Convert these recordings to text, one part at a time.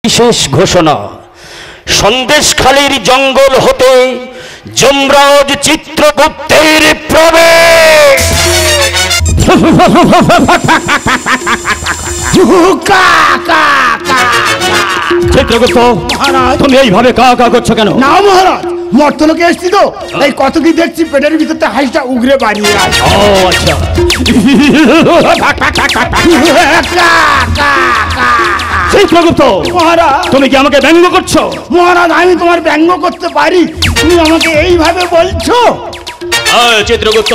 বিশেষ ঘোষণা, সন্দেশখালীর জঙ্গল হতে যমরাজ চিত্রগুপ্তের প্রবেশ। চিত্রগুপ্ত, তুমি এইভাবে কা কা করছো কেন? না মহারাজ, মর্তলোকে এসছি তো, এই কত কি দেখছি পেটের ভিতরটা হাঁসটা উগরে বাড়িয়ে আছে। ও আচ্ছা। চিত্রগুপ্ত মহারাজ, তুমি কি আমাকে ব্যঙ্গ করছো? মহারাজ আমি তোমার ব্যঙ্গ করতে পারি, তুমি আমাকে এইভাবে বলছো? চিত্রগুপ্ত,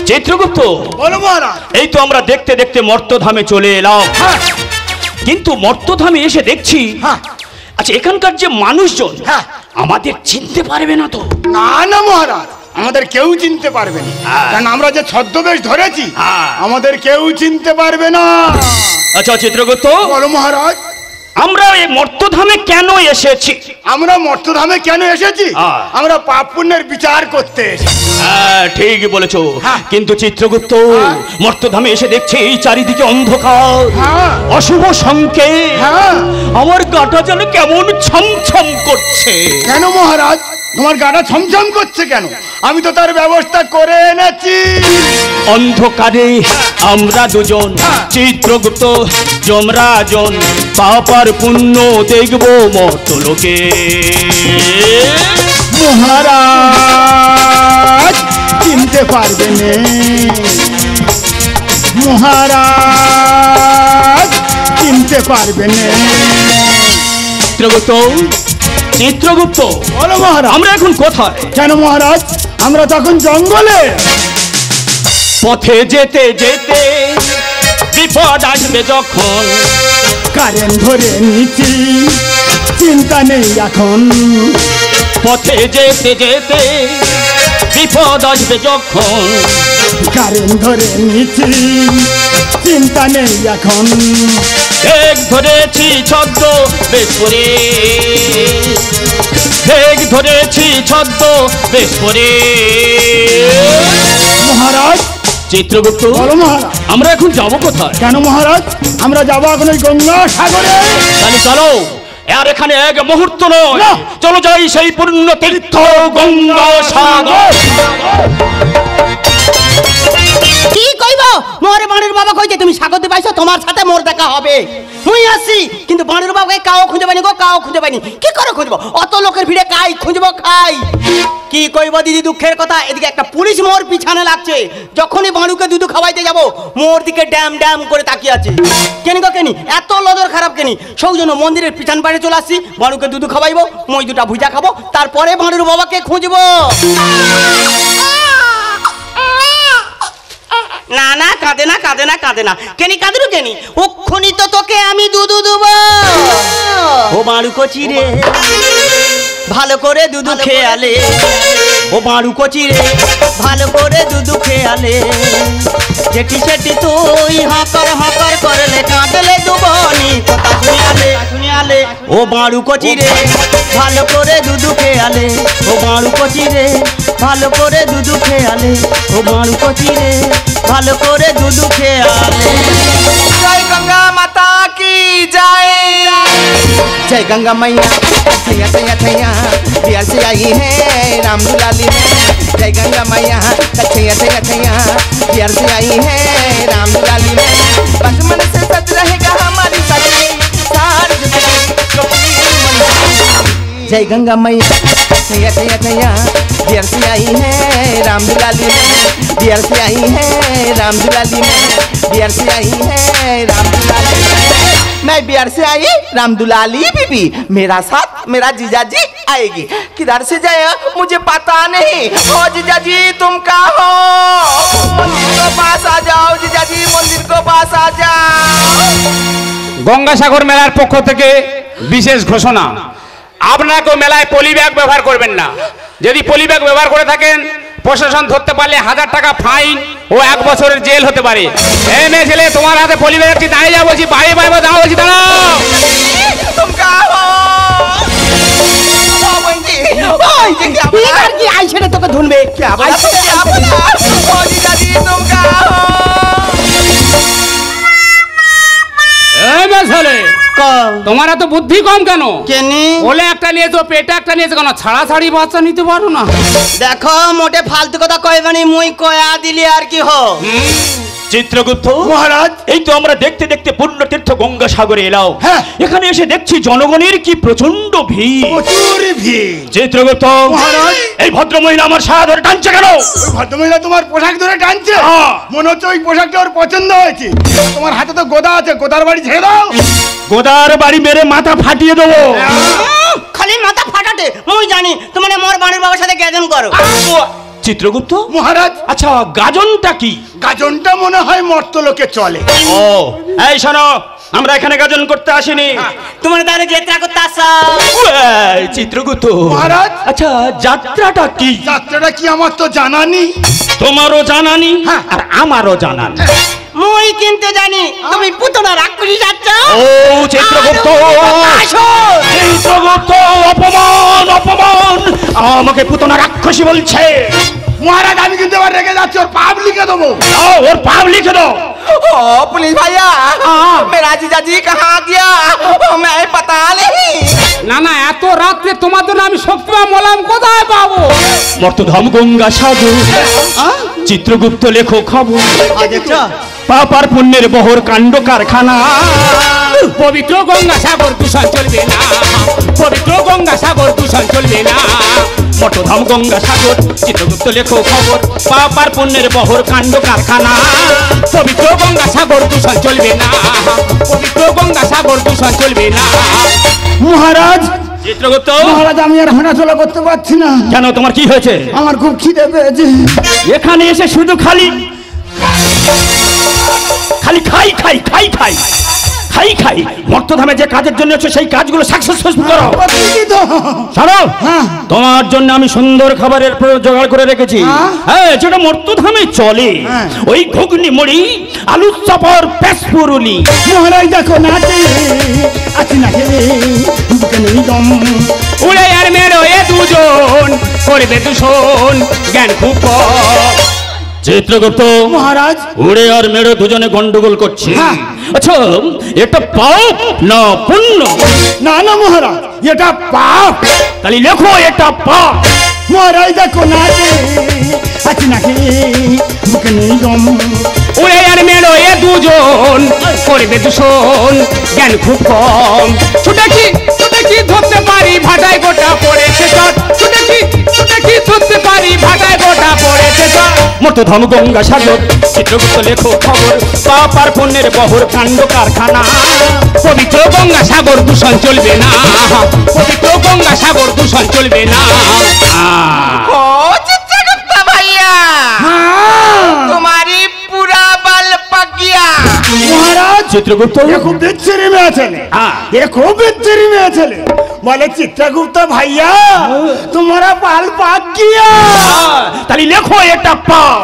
চিত্রগুপ্ত বলো মহারাজ। এই তো আমরা দেখতে দেখতে মর্তধামে চলে এলাম, কিন্তু মর্তধামে এসে দেখছি আচ্ছা এখানকার যে মানুষজন আমাদের চিনতে পারবে না তো? না না মহারাজ, আমাদের কেউ চিনতে পারবে না, কারণ আমরা যে ছদ্মবেশ ধরেছি আমাদের কেউ চিনতে পারবে না। আচ্ছা চিত্রগুপ্ত বলো মহারাজ। আমরা এই মর্তধামে কেন এসেছি? আমরা মর্তধামে কেন এসেছি? আমরা পাপ পুণ্যের বিচার করতে এসেছি। ঠিকই বলেছো, কিন্তু চিত্রগুপ্ত মর্তধামে এসে দেখছি এই চারিদিকে অন্ধকার, অশুভ সংকেত, আমার গাটা যেন কেমন ছমছম করছে। কেন মহারাজ তোমার গাটা ছমছম করছে কেন? আমি তো তার ব্যবস্থা করে এনেছি। অন্ধকারে আমরা দুজন, চিত্রগুপ্ত যমরাজন, পাপার পুণ্য দেখবো মর্তলোকে। মহারাজ চিনতে পারবে না, মহারাজ চিনতে পারবে না। চিত্রগুপ্ত, চিত্রগুপ্ত বলো মহারাজ। আমরা এখন কোথায়? কেন মহারাজ? আমরা তখন জঙ্গলে। পথে যেতে যেতে বিপদ আসবে যখন, কারেন্ট ধরে নিচ্ছি চিন্তা নেই এখন। পথে যেতে যেতে বিপদ আসবে যখন, কারেন্ট ধরে নিচ্ছি চিন্তা নেই এখন। এক ধরেছি ছদ্ম বেশ করে, এক ধরেছি ছদ্ম বেশ করে। মহারাজ। চিত্রগুপ্ত বলো মহারাজ। আমরা এখন যাবো কোথায়? কেন মহারাজ? আমরা যাবো এখন ওই গঙ্গা সাগরে। তাহলে চলো, আর এখানে এক মুহূর্ত নয়, চলো যাই সেই পূর্ণ তীর্থ গঙ্গা সাগর। কি কইব? মোরে বাড়ির বাবা কইছে তুমি স্বাগত পাইছো, তোমার সাথে মোর দেখা হবে। মুই আসি, কিন্তু বাড়ির বাবাকে কাও খুঁজে পাইনি গো, কাও খুঁজে পাইনি। কি করে খুঁজবো? অত লোকের ভিড়ে কাই খুঁজবো খাই? কি কইব দিদি, দুঃখের কথা, এদিকে একটা পুলিশ মোর পিছনে লাগছে। যখনই বাড়ুকে দুধ খাওয়াইতে যাব মোর দিকে ড্যাম ড্যাম করে তাকিয়ে আছে। কেন গো কেনি এত লজর খারাপ কেনি? সৌজন্য মন্দিরের পিছন পাড়ে চলে আসছি, বাড়ুকে দুধ খাওয়াইবো, মই দুটা ভুজা খাবো, তারপরে বাড়ির বাবাকে খুঁজবো। না না, কাঁদে না, কাঁদে না, কাঁদে না। কেনি কাঁদরু কেনি? ওক্ষুনি তো তোকে আমি দুধ দেবো। ও বাড়ু কচি রে, ভালো করে দুধ খেয়ালে। ও বাড়ু কচি রে, ভালো করে দুধ খেয়ালে। যেটি সেটি তুই হাঁকর হাঁকর করলে, কাঁদলে দুবনি কথা শুনিয়ালে শুনিয়ালে। ও বাড়ু কচি রে, ভালো করে দুধ খেয়ালে। ও বাড়ু কচি রে, ভালো করে দুধ খেয়ালে। ও বাড়ু কচি রে, ভালো করে দুধ খেয়ালে। जय गंगा माता की जय। जय गंगा मैया थैया थैया थैया बिहार से आई है राम दुलाली में। जय गंगा मैया थैया थैया थैया बिहार से आई है राम दुलाली में। बचपन से सच रहेगा हमारी सच्ची सारी जिंदगी। जय गंगा मैया थैया थैया थैया बिहार से आई है राम दुलाली में। बिहार से आई है राम दुलाली में। बिहार से आई है राम दुलाली में। मैं बिहार से आई राम दुलाली बीबी, मेरा साथ मेरा जीजा जी आएगी। किधर से जाए मुझे पता नहीं। ओ जीजा जी तुम कहाँ हो? मंदिर को पास आ जाओ जीजा जी, मंदिर को पास आ जाओ। গঙ্গাসাগর মেলার পক্ষ থেকে বিশেষ ঘোষণা, আপনারা কেউ মেলায় পলি ব্যাগ ব্যবহার করবেন না। যদি পলি ব্যাগ ব্যবহার করে থাকেন প্রশাসন ধরতে পারলে 1000 টাকা ফাইন ও 1 বছরের জেল হতে পারে। এই মেয়ে ছেলে, তোমার হাতে পলি ব্যাগ কি দাঁড়িয়ে যাবো? বলছি বাইরে বাইরে দাঁড়াও, বলছি দাঁড়াও। तुम कहाँ हो? কি আই ছেড়ে তোকে ধুনবে? क्या बोला? क्या बोला? ओ जीजा जी तुम कहाँ हो? এই মেয়ে ছেলে, তোমার এত বুদ্ধি কম কেন? কেনি ওলে একটা নিয়েছো, পেটে একটা নিয়েছো, কেন ছাড়াছাড়ি বাচ্চা নিতে পারো না? দেখো মোটে ফালতু কথা কইবানি, মুই কয়া দিলি আর কি হো। চিত্রগুপ্ত মহারাজ এই তো আমরা দেখতে দেখতে পুণ্যতীর্থ গঙ্গাসাগরে এলাম। হ্যাঁ। এখানে এসে দেখছি জনগণের কি প্রচন্ড ভিড়। প্রচুর ভিড়। চিত্রগুপ্ত মহারাজ এই ভদ্র মহিলা আমার সায়া ধরে টানছে কেন? ওই ভদ্রমহিলা তোমার পোশাক ধরে টানছে। হ্যাঁ। মনে হচ্ছে ওই পোশাকটা ওর পছন্দ হয়েছে। তোমার হাতে তো গোদা আছে, গোদার বাড়ি ছেড়ে দাও। গোদার বাড়ি মেরে মাথা ফাটিয়ে দেবো। খালি মাথা ফাটাতে মুই জানি তোমার মোর বাড়ির বাবার সাথে গ্যাজন করো। চিত্রগুপ্ত মহারাজ আচ্ছা গাজনটা কি? গাজনটা মনে হয় মর্তলোকে চলে। ও এই শোনো, আমরা এখানে গাজন করতে আসিনি। তোমার দ্বারে যাত্রা করতে আসা। এই চিত্রগুপ্ত মহারাজ আচ্ছা যাত্রাটা কি? যাত্রাটা কি আমার তো জানা নেই। তোমারও জানানি হ্যাঁ। আর আমারও জানানি। মুই কিন্তু জানি তুমি পুতনা রাক্ষসী যাচ্ছ। ও চিত্রগুপ্ত, আসো। চিত্রগুপ্ত অপমান অপমান, আমাকে পুতনা রাক্ষসী বলছে। মহারাজ আমি কিন্তু এবার রেগে যাচ্ছি, ওর পাপ লিখে দেবো। দাও, ওর পাপ লিখে দাও। ओ पुलिस भैया मेरा जीजा जी कहाँ गया मैं पता नहीं। না না, এত রাত্রে তোমার জন্য আমি শক্তিমান মলাম কোথায় পাবো? মর্তধাম গঙ্গা সাগর, চিত্রগুপ্ত লেখো খবর, পাপার পুণ্যের বহর কাণ্ড কারখানা। পবিত্র গঙ্গা সাগর দূষণ চলবে না, পবিত্র গঙ্গা সাগর দূষণ চলবে না। মর্তধাম গঙ্গা সাগর, চিত্রগুপ্ত লেখো খবর, পাপার পুণ্যের বহর কাণ্ড কারখানা। পবিত্র গঙ্গা সাগর দূষণ চলবে না, পবিত্র গঙ্গা সাগর দূষণ চলবে না। মহারাজ চিত্রগুপ্ত মহারাজ আমি আর হাঁটাচলা করতে পারছি না। কেন, তোমার কি হয়েছে? আমার খুব খিদে পেয়েছে। এখানে এসে শুধু খালি খালি খাই খাই খাই খাই খাই খাই। মর্তধামে যে কাজের জন্য এসেছো সেই কাজগুলো সাকসেসফুল করো। ঠিকই তো। শোনো, হ্যাঁ। তোমার জন্য আমি সুন্দর খাবারের জোগাড় করে রেখেছি। হ্যাঁ, যেটা মর্তধামে চলে। হ্যাঁ। ওই ঘুগনি মুড়ি, আলু চপর, পেসপুরুলি। মহারাজ দেখো নাচে আছি না হে বুকে নেই দম। উড়ে আর মেরো এ দুজন করবে দূষণ, জ্ঞান খুব কম। চিত্রগুপ্ত মহারাজ উড়ে আর মেরো দুজনে গন্ডগোল করছে। হ্যাঁ। আচ্ছা এটা পাপ না পুণ্য? না না মহারাজ এটা পাপ। তাহলে লেখো এটা পাপ। মহারাজ দেখো নাচে আছি না হে বুকে নেই দম। উড়ে আর মেরো এ দুজন করবে দূষণ, জ্ঞান খুব কম। ছুটে কি ধরতে পারি ভাটায় গোটা পড়েছে চট, ছুটে কি ধরতে পারি ভাটায় গোটা পড়েছে চট। মর্তধাম গঙ্গা সাগর, চিত্রগুপ্ত লেখো খবর, পাপার পুণ্যের বহর কাণ্ড কারখানা। পবিত্র গঙ্গা সাগর দূষণ চলবে না, পবিত্র গঙ্গা সাগর দূষণ চলবে না। ओ चित्रगुप्ता भैया तुम्हारी पूरा बल पक गया। মহারাজ চিত্রগুপ্ত ये खूब बिच्छरी में चले। हाँ। ये खूब बिच्छरी में चले। बोले चित्रगुप्त भैया तुम्हारा बाल पाक किया। তাহলে লেখো এটা পাপ।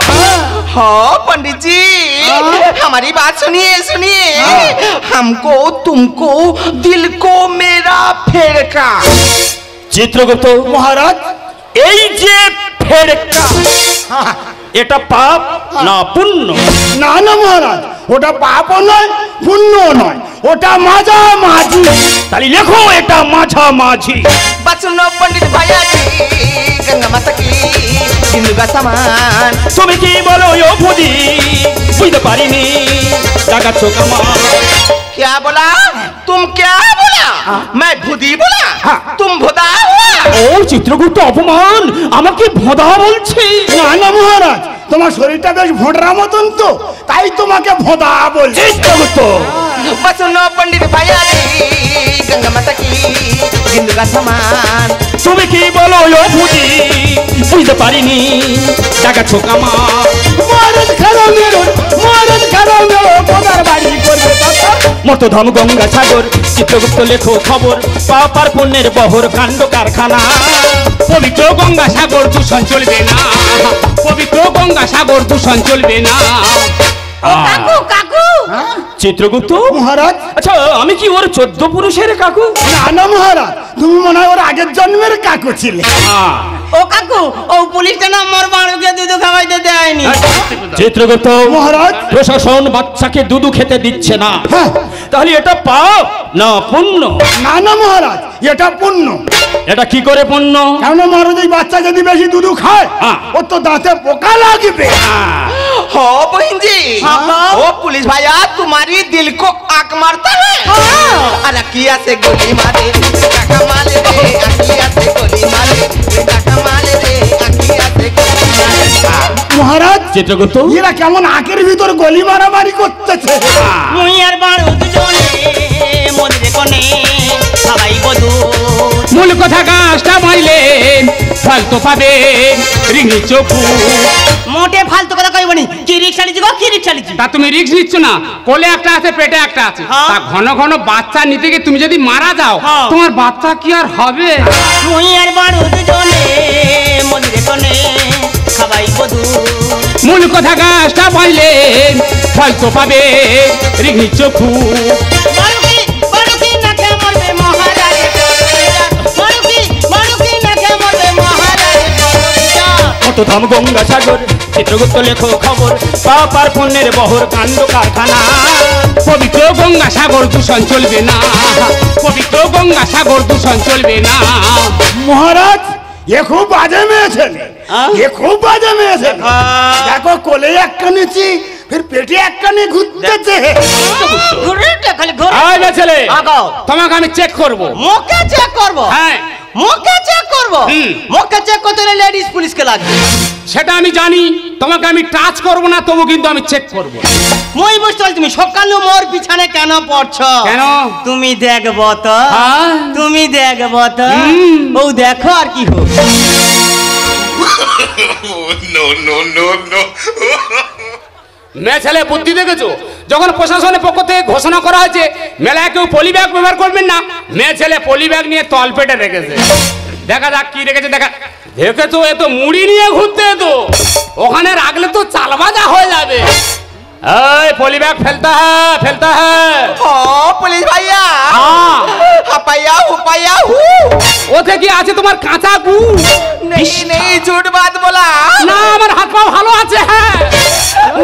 हाँ पंडित जी हमारी बात सुनिए सुनिए हमको तुमको दिल को मेरा फेरका। চিত্রগুপ্ত মহারাজ এই যে ফেরকা, এটা পাপ না পুণ্য? না না মহারাজ ওটা পাপও নয় পুণ্যও নয়, ওটা মাঝামাঝি। তাহলে লেখো এটা মাঝামাঝি। बात सुनो पंडित भैया जी गंगा माता की सिंधु का समान। তুমি কি বলো ও বুঝি বুঝতে পারিনি টাকা চোকামা। क्या बोला तुम क्या बोला मैं भुदी बोला तुम भुदा हुआ। ও চিত্রগুপ্ত অপমান, আমাকে ভোদা বলছে। না না মহারাজ তোমার শরীরটা বেশ ভোঁড়ার মতন তো, তাই তোমাকে ভোঁদা বলছে। চিত্রগুপ্ত बस सुनो पंडित भैया जी गंगा माता की सिंधु का समान। তুমি কি বলো ও বুঝি বুঝতে পারিনি টাকা চোকামা। মহারাজ খেলো মেরো, মহারাজ খেলো মেরো, কোদার বাড়ি করবে কথা। মর্তধাম গঙ্গা সাগর, চিত্রগুপ্ত লেখো খবর, পাপার পুণ্যের বহর কাণ্ড কারখানা। পবিত্র গঙ্গা সাগর দূষণ চলবে না, পবিত্র গঙ্গা সাগর দূষণ চলবে না। কাকু কাকু চিত্রগুপ্ত মহারাজ আচ্ছা আমি কি ওর 14 পুরুষের কাকু? না না মহারাজ তুমি মনে হয় ওর আগের জন্মের কাকু ছিলে। ও কাকু, ও পুলিশটা না আমার বাড়িকে দুধ খাওয়াইতে দেয়নি। চিত্রগুপ্ত মহারাজ, প্রশাসন বাচ্চাকে দুধ খেতে দিচ্ছে না, হ্যাঁ। তাহলে এটা পাপ না পুণ্য? না না মহারাজ, এটা পুণ্য। এটা কি করে পুণ্য? কেন মহারাজ, এই বাচ্চা যদি বেশি দুধ খায় ওর তো দাঁতে পোকা লাগবে। हो बहन जी, हाँ। वो पुलिस भैया तुम्हारी दिल को आग मारता है। अरे अखिया से गोली मारे, काका मारे रे, अखिया से गोली मारे, काका मारे रे, अखिया से गोली मारे। মহারাজ, চিত্রগুপ্ত এরা কেমন আঁকের ভিতর গলি মারামারি করতেছে। মুই আর বাড়ু দুজনে মধ্যে কোনে সবাই বধু। মূল কথা গাছটা মাইলে ফল তো পাবে রিঙ্গি চোখু। মোটে ফালতু কথা কইবনি। কি রিক্সা লিছি গো, কি রিক্সা লিছি? তা তুমি রিস্ক নিচ্ছ না? কোলে একটা আছে, পেটে একটা আছে। হ্যাঁ। তা ঘন ঘন বাচ্চা নিতে গিয়ে তুমি যদি মারা যাও, হ্যাঁ। তোমার বাচ্চা কি আর হবে? মুই আর বাড়ু দুজনে মধ্যে কোনে সবাই বধু। মূল কথা গাছটা পাইলে ফল তো পাবে রিঙ্গি চোখু। বাড়ুকি নাকে মরবে মহারাজ। বাড়ুকি নাকে মরবে মহারাজ। মতধাম গঙ্গাসাগর, চিত্রগুপ্ত লেখো খবর, পাপার পুণ্যের বহর কাণ্ড কারখানা। পবিত্র গঙ্গা সাগর দূষণ চলবে না, পবিত্র গঙ্গা সাগর দূষণ চলবে না। মহারাজ, এ খুব বাজে মেয়ে ছেলে, এ খুব বাজে মেয়ে ছেলে। দেখো কোলে একটা নিচ্ছি, ফির পেটে একটা নিয়ে ঘুরতেছে। ঘুরে খালি ঘুরে। আয় না ছেলে, আগাও। তোমাকে আমি চেক করব। মুখে চেক করবো? হ্যাঁ, মুখে চেক করবো? হুম। মুখে চেক করতে হলে লেডিস পুলিশকে লাগবে। সেটা আমি জানি। তোমাকে আমি টাচ করব না, তবু কিন্তু আমি চেক করব। মই বুঝতে পারছি তুমি সকালে মোর পিছনে কেন পড়ছ? কেন? তুমি দেখবো তো, হ্যাঁ। তুমি দেখবো তো। ও দেখো আর কি হোক। মেয়ে ছেলে বুদ্ধি দেখেছো? যখন প্রশাসনের পক্ষ থেকে ঘোষণা করা হয়েছে মেলায় কেউ পলি ব্যাগ ব্যবহার করবেন না, মেয়ে ছেলে পলি ব্যাগ নিয়ে তল পেটে রেখেছে। দেখা যাক কি রেখেছে। দেখেছো, এ তো মুড়ি নিয়ে ঘুরতে, তো ওখানে রাখলে তো চাল ভাজা হয়ে যাবে। এই পলি ব্যাগ ফেলতা হ্যাঁ, ফেলতা হ্যাঁ। हो पुलिस भैया, हाँ। हपैया हुपैया हूँ। ওতে কি আছে তোমার কাঁচা গু? नहीं नहीं, झूठ बात बोला। না, আমার হাত পা ভালো আছে। হ্যাঁ,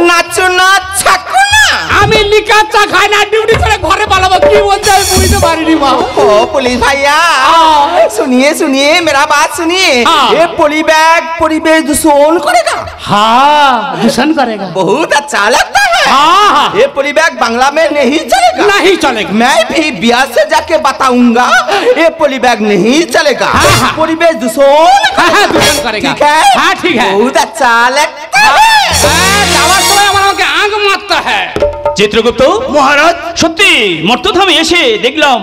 नाचो ना छक्कू ना। আমি লিকার চা খাই না, ডিউটি করে ঘরে পালাবো। কি বলতে আমি বুঝতে পারিনি মা। ओ पुलिस भैया, सुनिए सुनिए, मेरा बात सुनिए। हाँ। ये पोली बैग परिवेश दूषण करेगा, हाँ, दूषण करेगा। बहुत अच्छा लगता है। हाँ, हाँ। ये पोली बैग बांग्ला में नहीं चलेगा। नहीं चलेगा। मैं भी बिहार से जाके बताऊंगा, ये पोली बैग नहीं चलेगा। हाँ, हाँ। परिवेश दूषण हाँ, हाँ, दूषण करेगा। ठीक है। हाँ, ठीक है। बहुत अच्छा लगता है। যাওয়ার সময় আমার আমাকে আগ মারতে হয়। চিত্রগুপ্ত মহারাজ, সত্যি মর্তধামে এসে দেখলাম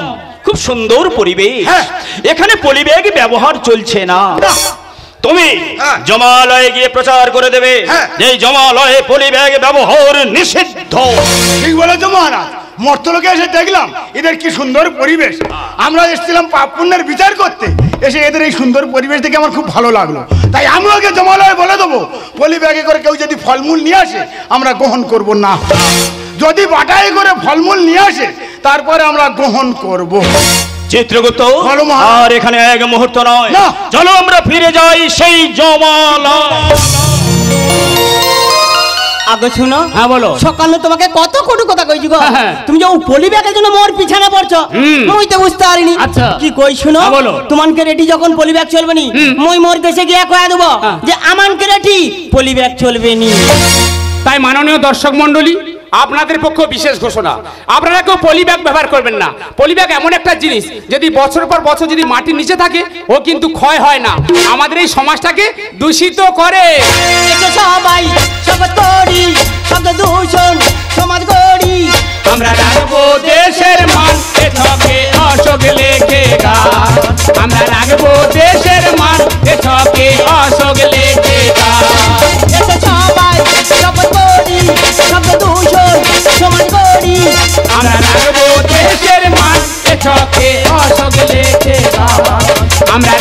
খুব সুন্দর পরিবেশ। হ্যাঁ। এখানে পলিব্যাগ ব্যবহার চলছে না। না। তুমি হ্যাঁ। জমালয়ে গিয়ে প্রচার করে দেবে হ্যাঁ। যে এই জমালয়ে পলিব্যাগ ব্যবহার নিষিদ্ধ। ঠিক বলেছো মহারাজ। মর্তলোকে এসে দেখলাম এদের কি সুন্দর পরিবেশ। আমরা এসেছিলাম পাপ পুণ্যের বিচার করতে, এসে এদের এই সুন্দর পরিবেশ দেখে আমার খুব ভালো লাগলো। তাই আমি ওকে জমালয়ে বলে দেবো, পলি ব্যাগে করে কেউ যদি ফলমূল নিয়ে আসে আমরা গ্রহণ করব না। যদি বাটাই করে ফলমূল নিয়ে আসে তারপরে আমরা গ্রহণ করব। চিত্রগুপ্ত বলো মহারাজ। আর এখানে এক মুহূর্ত নয়, না। চলো আমরা ফিরে যাই সেই জমালয়। আগে শুনো। হ্যাঁ, বলো। সকালে তোমাকে কত কটু কথা কইছি গো। হ্যাঁ, হ্যাঁ। তুমি যে ও পলি ব্যাগের জন্য মোর পিছনে পড়ছো, মুই তো বুঝতে পারিনি। আচ্ছা। কি কই শুনো। হ্যাঁ, বলো। তোমাকে রেডি যখন পলি ব্যাগ চলবে নি, মুই মোর দেশে গিয়ে কয়া দেবো যে আমানকে রেডি পলি ব্যাগ চলবে নি। তাই মাননীয় দর্শক মণ্ডলী, আপনাদের পক্ষে বিশেষ ঘোষণা, আপনারা কেউ পলি ব্যাগ ব্যবহার করবেন না। পলি ব্যাগ এমন একটা জিনিস, যদি বছর পর বছর যদি মাটির নিচে থাকে, ও কিন্তু ক্ষয় হয় না, আমাদের এই সমাজটাকে দূষিত করে। এসো সবাই শপথ করি, শব্দ দূষণ সমাজ গড়ি। আমরা রাখবো দেশের মান, এ ছকে অশোক লেখে গান। আমরা রাখবো দেশের মান, এ ছকে অশোক লেখে গান। এসো সবাই শপথ করি, শব্দ দূষণ সমাজ গড়ি। আমরা রাখবো দেশের মান, এ ছকে অশোক লেখে গান। আমরা